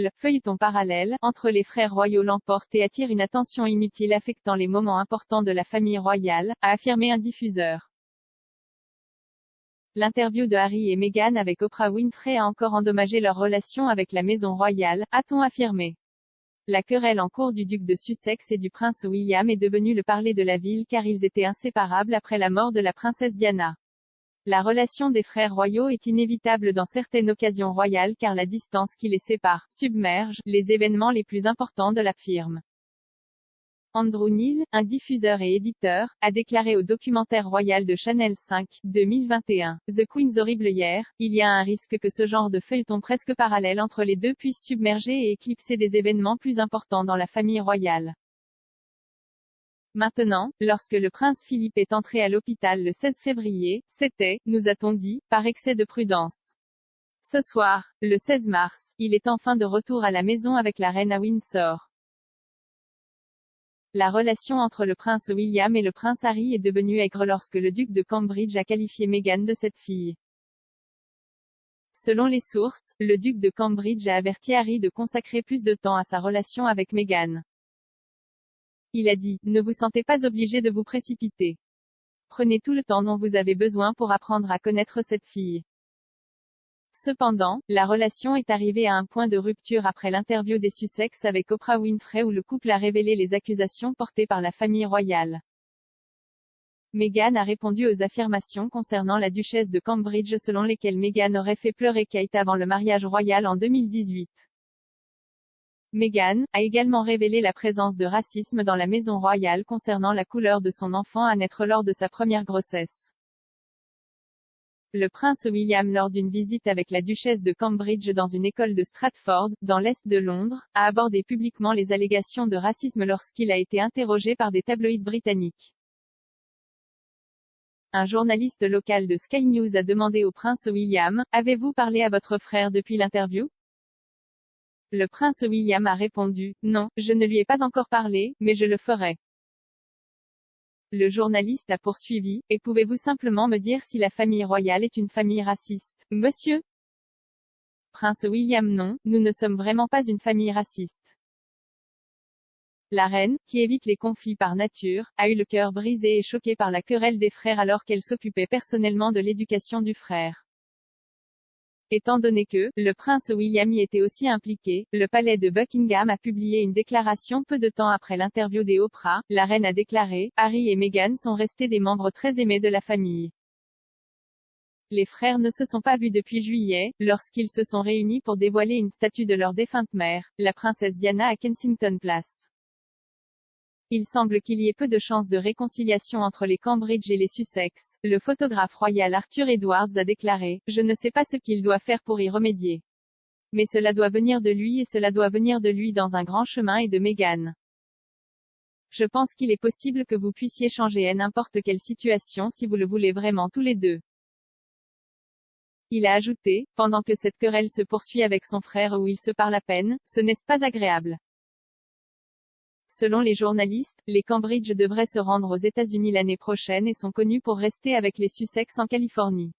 Le feuilleton parallèle entre les frères royaux l'emporte et attire une attention inutile affectant les moments importants de la famille royale, a affirmé un diffuseur. L'interview de Harry et Meghan avec Oprah Winfrey a encore endommagé leur relation avec la maison royale, a-t-on affirmé. La querelle en cours du duc de Sussex et du prince William est devenue le parler de la ville car ils étaient inséparables après la mort de la princesse Diana. La relation des frères royaux est inévitable dans certaines occasions royales car la distance qui les sépare submerge les événements les plus importants de la firme. Andrew Neil, un diffuseur et éditeur, a déclaré au documentaire royal de Channel 5, 2021, The Queen's Horrible Year, il y a un risque que ce genre de feuilleton presque parallèle entre les deux puisse submerger et éclipser des événements plus importants dans la famille royale. Maintenant, lorsque le prince Philippe est entré à l'hôpital le 16 février, c'était, nous a-t-on dit, par excès de prudence. Ce soir, le 16 mars, il est enfin de retour à la maison avec la reine à Windsor. La relation entre le prince William et le prince Harry est devenue aigre lorsque le duc de Cambridge a qualifié Meghan de cette fille. Selon les sources, le duc de Cambridge a averti Harry de consacrer plus de temps à sa relation avec Meghan. Il a dit, ne vous sentez pas obligé de vous précipiter. Prenez tout le temps dont vous avez besoin pour apprendre à connaître cette fille. Cependant, la relation est arrivée à un point de rupture après l'interview des Sussex avec Oprah Winfrey où le couple a révélé les accusations portées par la famille royale. Meghan a répondu aux affirmations concernant la duchesse de Cambridge selon lesquelles Meghan aurait fait pleurer Kate avant le mariage royal en 2018. Meghan a également révélé la présence de racisme dans la maison royale concernant la couleur de son enfant à naître lors de sa première grossesse. Le prince William lors d'une visite avec la duchesse de Cambridge dans une école de Stratford, dans l'est de Londres, a abordé publiquement les allégations de racisme lorsqu'il a été interrogé par des tabloïds britanniques. Un journaliste local de Sky News a demandé au prince William, « Avez-vous parlé à votre frère depuis l'interview ?» Le prince William a répondu, « Non, je ne lui ai pas encore parlé, mais je le ferai. » Le journaliste a poursuivi, « Et pouvez-vous simplement me dire si la famille royale est une famille raciste, monsieur ?» Prince William, non, nous ne sommes vraiment pas une famille raciste. La reine, qui évite les conflits par nature, a eu le cœur brisé et choqué par la querelle des frères alors qu'elle s'occupait personnellement de l'éducation du frère. Étant donné que, le prince William y était aussi impliqué, le palais de Buckingham a publié une déclaration peu de temps après l'interview des Oprah. La reine a déclaré, Harry et Meghan sont restés des membres très aimés de la famille. Les frères ne se sont pas vus depuis juillet, lorsqu'ils se sont réunis pour dévoiler une statue de leur défunte mère, la princesse Diana à Kensington Place. Il semble qu'il y ait peu de chances de réconciliation entre les Cambridge et les Sussex. Le photographe royal Arthur Edwards a déclaré, « Je ne sais pas ce qu'il doit faire pour y remédier. Mais cela doit venir de lui et cela doit venir de lui dans un grand chemin et de Meghan. Je pense qu'il est possible que vous puissiez changer à n'importe quelle situation si vous le voulez vraiment tous les deux. » Il a ajouté, pendant que cette querelle se poursuit avec son frère où il se parle à peine, ce n'est pas agréable. Selon les journalistes, les Cambridge devraient se rendre aux États-Unis l'année prochaine et sont connus pour rester avec les Sussex en Californie.